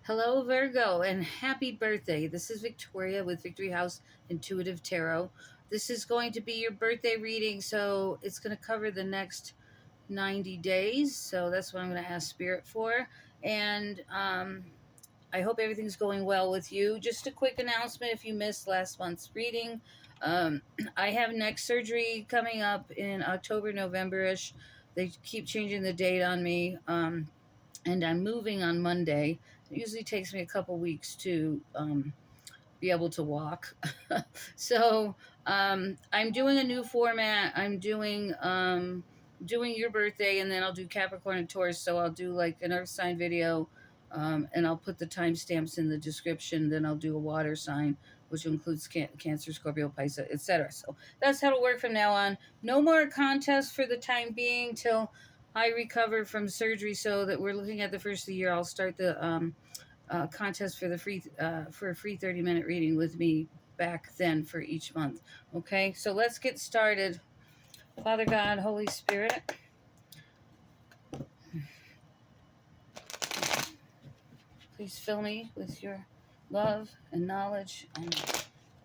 Hello, Virgo, and happy birthday. This is Victoria with Victory House Intuitive Tarot. This is going to be your birthday reading, so it's going to cover the next 90 days. So that's what I'm going to ask Spirit for. And I hope everything's going well with you. Just a quick announcement if you missed last month's reading. Um, I have neck surgery coming up in October, November-ish. They keep changing the date on me. And I'm moving on Monday. It usually takes me a couple weeks to be able to walk. So I'm doing a new format. I'm doing your birthday, and then I'll do Capricorn and Taurus. So I'll do like an Earth sign video, and I'll put the timestamps in the description. Then I'll do a water sign, which includes Cancer, Scorpio, Pisces, etc. So that's how it'll work from now on. No more contests for the time being till I recover from surgery. So that we're looking at the first of the year. I'll start the contest for the for a free 30-minute reading with me back then for each month. Okay, so let's get started. Father God, Holy Spirit, please fill me with your love and knowledge and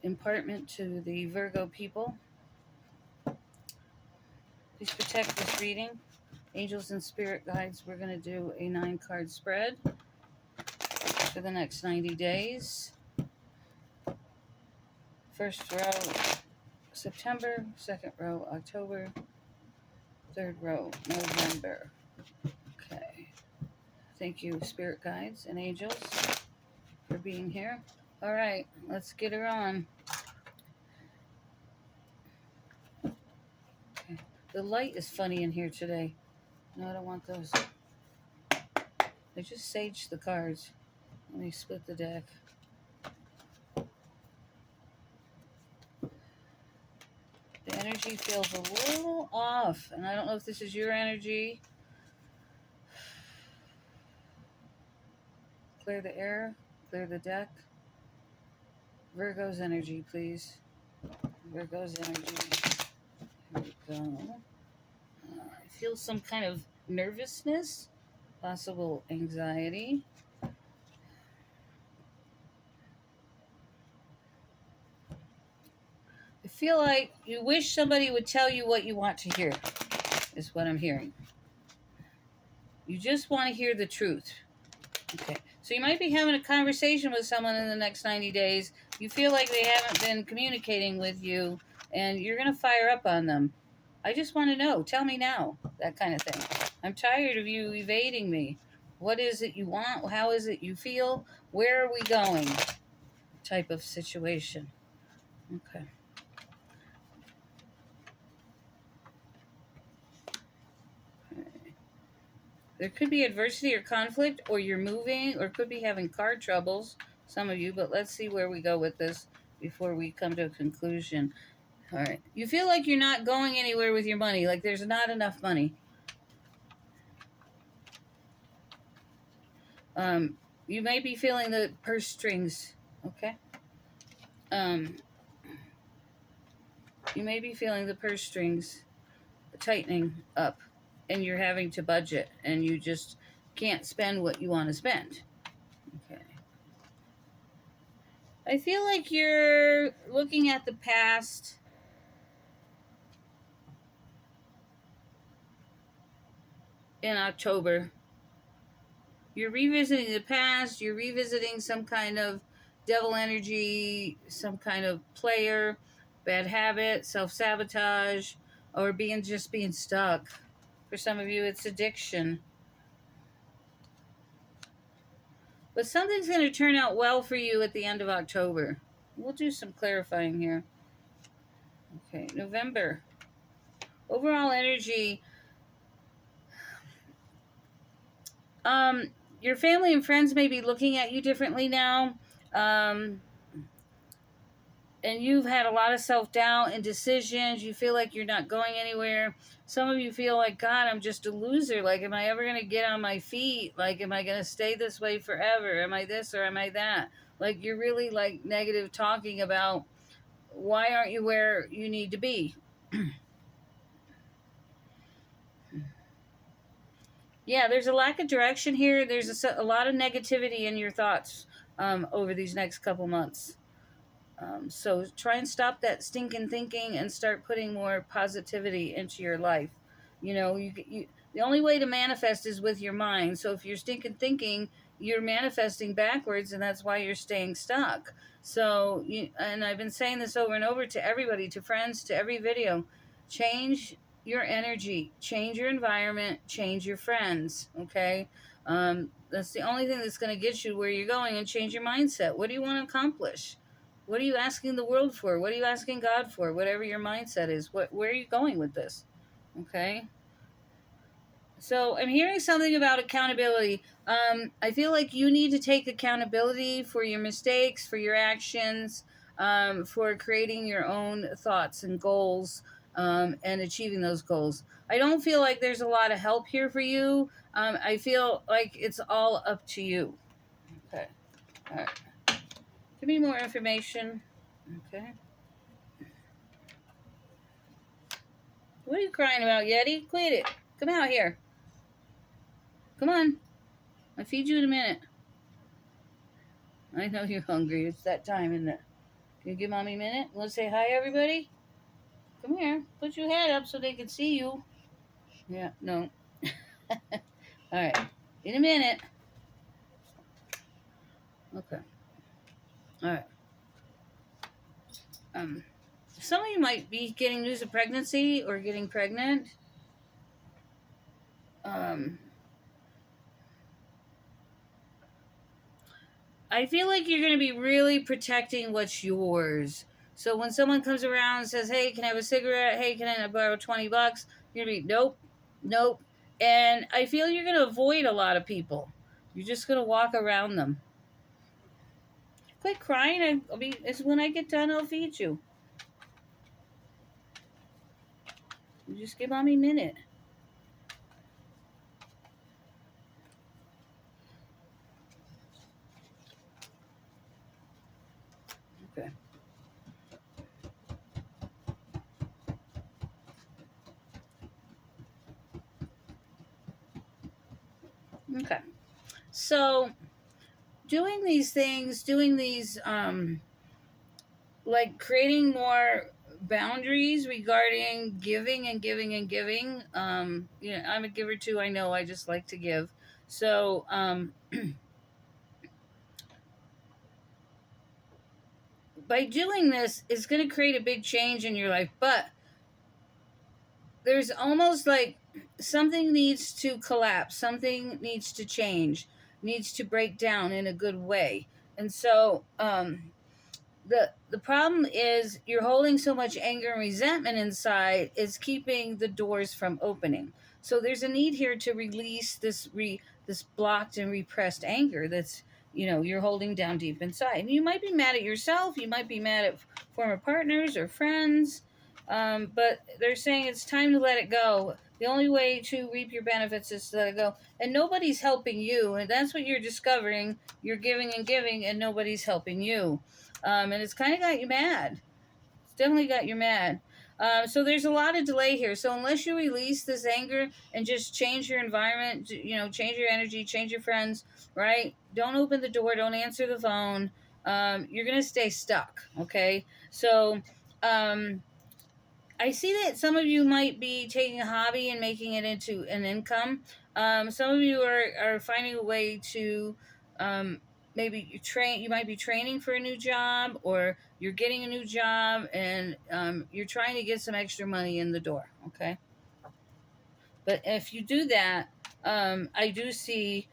impartment to the Virgo people. Please protect this reading. Angels and spirit guides, we're going to do a 9-card spread for the next 90 days. First row, September. Second row, October. Third row, November. Okay. Thank you, spirit guides and angels, for being here. All right, let's get her on. Okay. The light is funny in here today. No, I don't want those. I just saged the cards. Let me split the deck. The energy feels a little off, and I don't know if this is your energy. Clear the air, clear the deck. Virgo's energy, please. Virgo's energy. Here we go. I feel some kind of nervousness, possible anxiety. I feel like you wish somebody would tell you what you want to hear, is what I'm hearing. You just want to hear the truth. Okay, so you might be having a conversation with someone in the next 90 days. You feel like they haven't been communicating with you, and you're going to fire up on them. I just want to know. Tell me now. That kind of thing. I'm tired of you evading me. What is it you want? How is it you feel? Where are we going? Type of situation. Okay. There could be adversity or conflict, or you're moving, or could be having car troubles, some of you, but let's see where we go with this before we come to a conclusion. All right. You feel like you're not going anywhere with your money, like there's not enough money. You may be feeling the purse strings, okay? You may be feeling the purse strings tightening up, and you're having to budget, and you just can't spend what you want to spend. Okay. I feel like you're looking at the past in October. You're revisiting the past. You're revisiting some kind of devil energy, some kind of player, bad habit, self-sabotage, or being stuck. For some of you, it's addiction. But something's going to turn out well for you at the end of October. We'll do some clarifying here. Okay, November. Overall energy. Your family and friends may be looking at you differently now. And you've had a lot of self-doubt and decisions. You feel like you're not going anywhere. Some of you feel like, God, I'm just a loser. Like, am I ever going to get on my feet? Like, am I going to stay this way forever? Am I this or am I that? Like, you're really, like, negative talking about why aren't you where you need to be? Yeah, there's a lack of direction here. There's a lot of negativity in your thoughts over these next couple months. So try and stop that stinking thinking and start putting more positivity into your life. You know, the only way to manifest is with your mind. So if you're stinking thinking, you're manifesting backwards, and that's why you're staying stuck. So, and I've been saying this over and over to everybody, to friends, to every video, change your energy, change your environment, change your friends. Okay, that's the only thing that's going to get you where you're going, and change your mindset. What do you want to accomplish? What are you asking the world for? What are you asking God for? Whatever your mindset is, where are you going with this? Okay. So I'm hearing something about accountability. I feel like you need to take accountability for your mistakes, for your actions, for creating your own thoughts and goals, and achieving those goals. I don't feel like there's a lot of help here for you. I feel like it's all up to you. Okay. All right. Give me more information. Okay. What are you crying about, Yeti? Quit it. Come out here. Come on. I'll feed you in a minute. I know you're hungry. It's that time, isn't it? Can you give mommy a minute? Want to say hi, everybody? Come here. Put your head up so they can see you. Yeah, no. All right. In a minute. Okay. All right. Um, some of you might be getting news of pregnancy or getting pregnant. Um, I feel like you're going to be really protecting what's yours. So when someone comes around and says, "Hey, can I have a cigarette? Hey, can I borrow $20?" You're going to be, "Nope, nope." And I feel you're going to avoid a lot of people. You're just going to walk around them. Quit crying. When I get done, I'll feed you. You just give mommy a minute. Okay. Okay. So doing these things, like creating more boundaries regarding giving and giving and giving. I'm a giver too. I know. I just like to give. So by doing this, it's going to create a big change in your life. But there's almost like something needs to collapse, something needs to change, needs to break down in a good way. And so the problem is you're holding so much anger and resentment inside, it's keeping the doors from opening. So there's a need here to release this blocked and repressed anger that's, you're holding down deep inside. And you might be mad at yourself, you might be mad at former partners or friends, but they're saying it's time to let it go. The only way to reap your benefits is to let it go, and nobody's helping you, and that's what you're discovering. You're giving and giving, and nobody's helping you, and it's kind of got you mad. It's definitely got you mad. So there's a lot of delay here. So unless you release this anger and just change your environment, change your energy, change your friends, right? Don't open the door. Don't answer the phone. You're gonna stay stuck. Okay. So I see that some of you might be taking a hobby and making it into an income. Some of you are finding a way to, maybe you might be training for a new job, or you're getting a new job, and you're trying to get some extra money in the door. Okay. But if you do that, I do see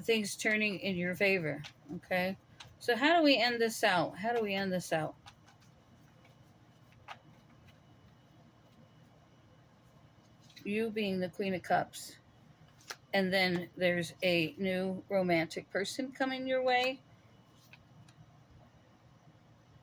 things turning in your favor. Okay. So how do we end this out? How do we end this out? You being the Queen of Cups. And then there's a new romantic person coming your way,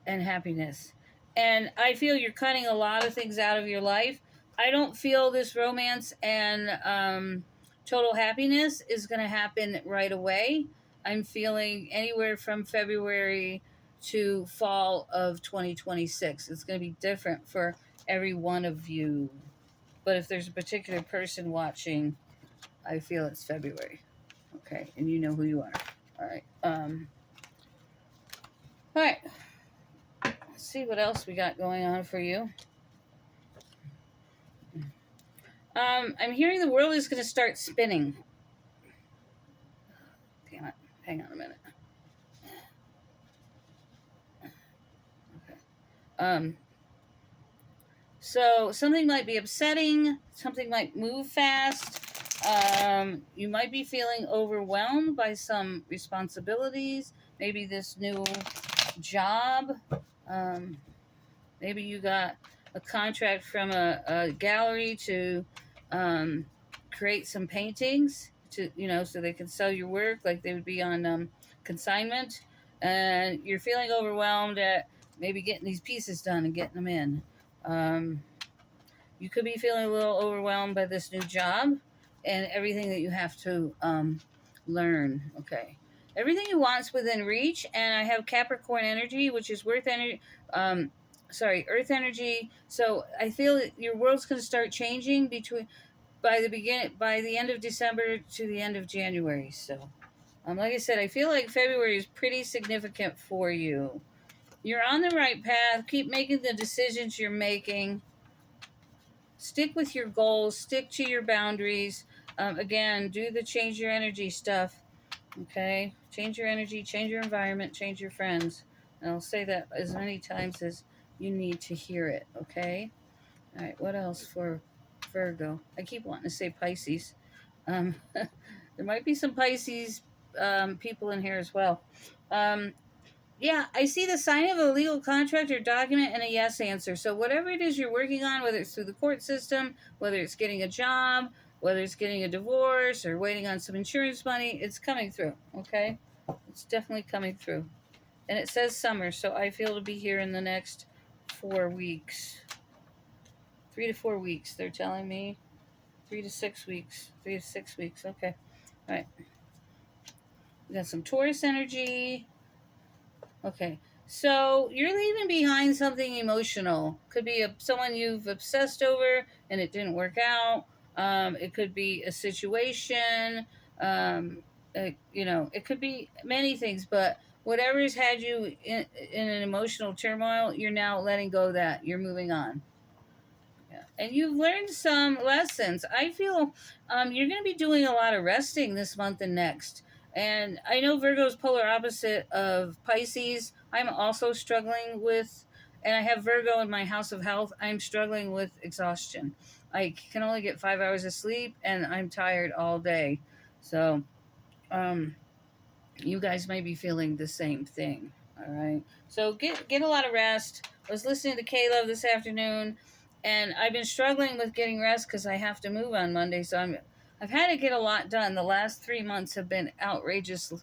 and happiness. And I feel you're cutting a lot of things out of your life. I don't feel this romance and total happiness is going to happen right away. I'm feeling anywhere from February to fall of 2026. It's going to be different for every one of you. But if there's a particular person watching, I feel it's February. Okay, and you know who you are. All right. All right. Let's see what else we got going on for you. I'm hearing the world is going to start spinning. Damn it. Hang on a minute. Okay. So something might be upsetting. Something might move fast. You might be feeling overwhelmed by some responsibilities. Maybe this new job. Maybe you got a contract from a gallery to create some paintings to, so they can sell your work like they would be on consignment. And you're feeling overwhelmed at maybe getting these pieces done and getting them in. You could be feeling a little overwhelmed by this new job and everything that you have to learn. Okay. Everything you want is within reach, and I have Capricorn energy, which is Earth energy. Earth energy. So I feel that your world's going to start changing by the end of December to the end of January. So, like I said, I feel like February is pretty significant for you. You're on the right path. Keep making the decisions you're making. Stick with your goals. Stick to your boundaries. Again, do the change your energy stuff. Okay? Change your energy, change your environment, change your friends. And I'll say that as many times as you need to hear it. Okay? All right, what else for Virgo? I keep wanting to say Pisces. There might be some Pisces people in here as well. Yeah, I see the sign of a legal contract or document and a yes answer. So whatever it is you're working on, whether it's through the court system, whether it's getting a job, whether it's getting a divorce or waiting on some insurance money, it's coming through, okay? It's definitely coming through. And it says summer, so I feel to be here in the next 4 weeks. 3 to 4 weeks, they're telling me. 3 to 6 weeks. 3 to 6 weeks, okay. All right. We got some Taurus energy. Okay, so you're leaving behind something emotional. Could be someone you've obsessed over and it didn't work out. It could be a situation. It could be many things, but whatever's had you in an emotional turmoil, you're now letting go of that. You're moving on. Yeah. And you've learned some lessons. I feel you're going to be doing a lot of resting this month and next. And I know Virgo's polar opposite of Pisces. I'm also struggling with, and I have Virgo in my house of health. I'm struggling with exhaustion. I can only get 5 hours of sleep, and I'm tired all day. So, you guys might be feeling the same thing. All right. So get a lot of rest. I was listening to Caleb this afternoon, and I've been struggling with getting rest because I have to move on Monday. So I've had to get a lot done. The last 3 months have been outrageously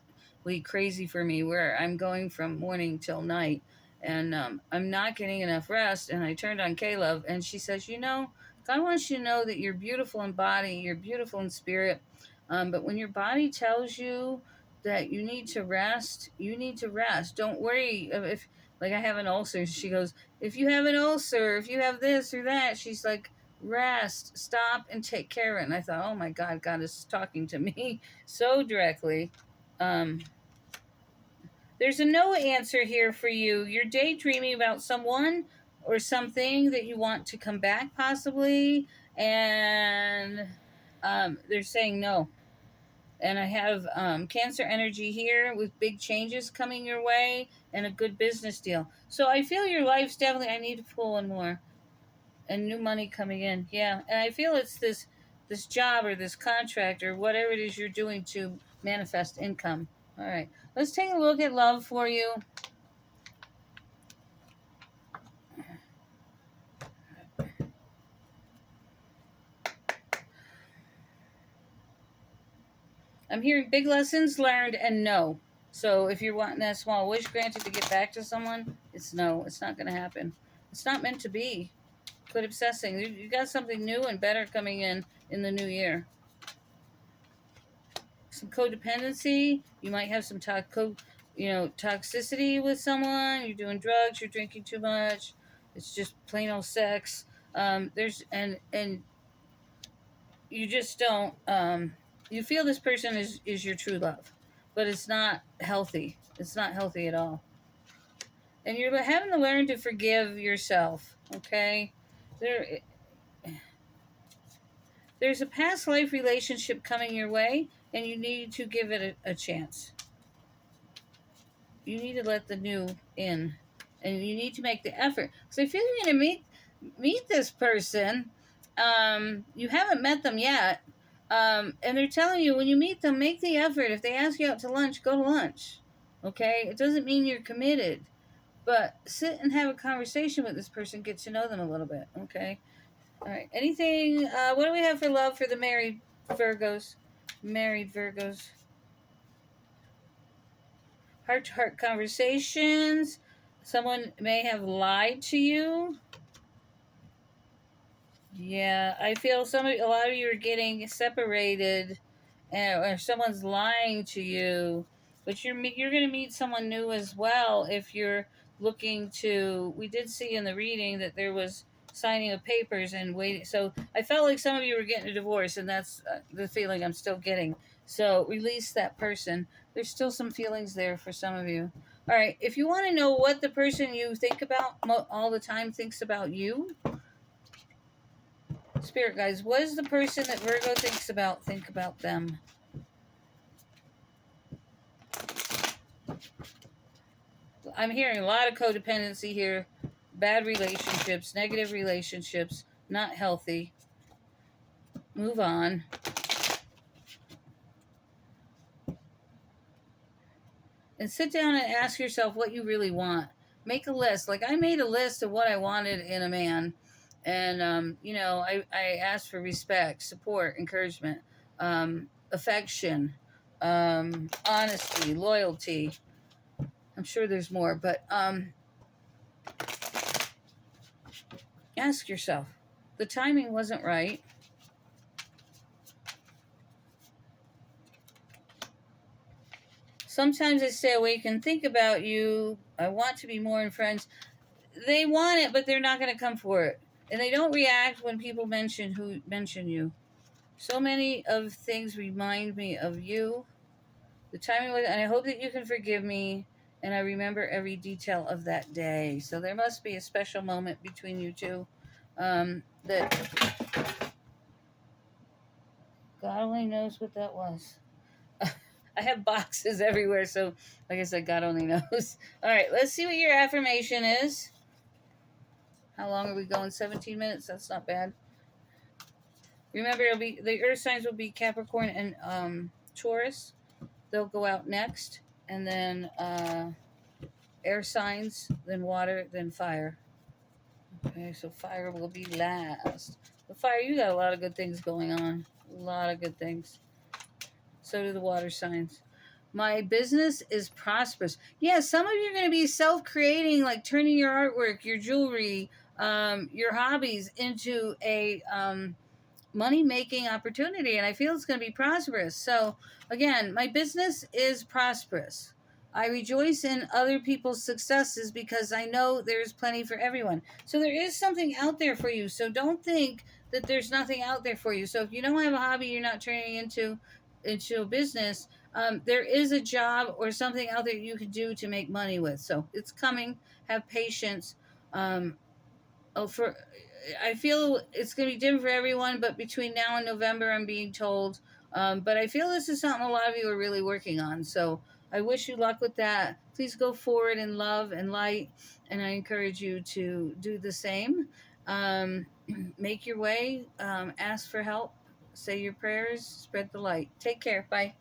crazy for me, where I'm going from morning till night, and I'm not getting enough rest. And I turned on Caleb, and she says, God wants you to know that you're beautiful in body, you're beautiful in spirit, but when your body tells you that you need to rest, you need to rest. Don't worry if, like, I have an ulcer. She goes, if you have an ulcer, if you have this or that, she's like, rest, stop, and take care of it. And I thought, oh my God, God is talking to me so directly. There's a no answer here for you. You're daydreaming about someone or something that you want to come back, possibly, and they're saying no. And I have Cancer energy here with big changes coming your way and a good business deal. So I feel your life's definitely, I need to pull one more. And new money coming in. Yeah. And I feel it's this job or this contract or whatever it is you're doing to manifest income. All right. Let's take a look at love for you. I'm hearing big lessons learned and no. So if you're wanting that small wish granted to get back to someone, it's no. It's not going to happen. It's not meant to be. Quit obsessing. You got something new and better coming in the new year. Some codependency. You might have some toxicity with someone. You're doing drugs. You're drinking too much. It's just plain old sex. There's and you just don't. You feel this person is your true love, but it's not healthy. It's not healthy at all. And you're having to learn to forgive yourself, okay? There, there's a past life relationship coming your way, and you need to give it a chance. You need to let the new in, and you need to make the effort. Because I feel you're going to meet this person. You haven't met them yet, and they're telling you when you meet them, make the effort. If they ask you out to lunch, go to lunch. Okay, it doesn't mean you're committed, but sit and have a conversation with this person, get to know them a little bit. Okay, all right. Anything? What do we have for love for the married Virgos? Married Virgos. Heart to heart conversations. Someone may have lied to you. Yeah, I feel a lot of you are getting separated, or someone's lying to you. But you're going to meet someone new as well if you're looking to. We did see in the reading that there was signing of papers and waiting. So I felt like some of you were getting a divorce, and that's the feeling I'm still getting. So release that person. There's still some feelings there for some of you. All right, if you want to know what the person you think about all the time thinks about you, Spirit guys, what is the person that Virgo thinks about? Think about them. I'm hearing a lot of codependency here. Bad relationships, negative relationships, not healthy. Move on. And sit down and ask yourself what you really want. Make a list. Like I made a list of what I wanted in a man. And, I asked for respect, support, encouragement, affection, honesty, loyalty. I'm sure there's more, but ask yourself. The timing wasn't right. Sometimes I stay awake and think about you. I want to be more in friends. They want it, but they're not going to come for it. And they don't react when people mention you. So many of things remind me of you. The timing was, and I hope that you can forgive me. And I remember every detail of that day. So there must be a special moment between you two. That God only knows what that was. I have boxes everywhere, so like I said, God only knows. All right, let's see what your affirmation is. How long are we going? 17 minutes. That's not bad. Remember, it'll be the Earth signs will be Capricorn and Taurus. They'll go out next, and then air signs, then water, then fire. Okay, so fire will be last. The fire, you got a lot of good things going on. A lot of good things. So do the water signs. My business is prosperous. Yeah, some of you are going to be self-creating, like turning your artwork, your jewelry, your hobbies into a money-making opportunity, and I feel it's going to be prosperous. So, again, my business is prosperous. I rejoice in other people's successes because I know there's plenty for everyone. So there is something out there for you. So don't think that there's nothing out there for you. So if you don't have a hobby you're not turning into a business, there is a job or something out there you can do to make money with. So it's coming. Have patience. I feel it's going to be different for everyone, but between now and November, I'm being told. But I feel this is something a lot of you are really working on. So I wish you luck with that. Please go forward in love and light, and I encourage you to do the same. Make your way, ask for help, say your prayers, spread the light. Take care. Bye.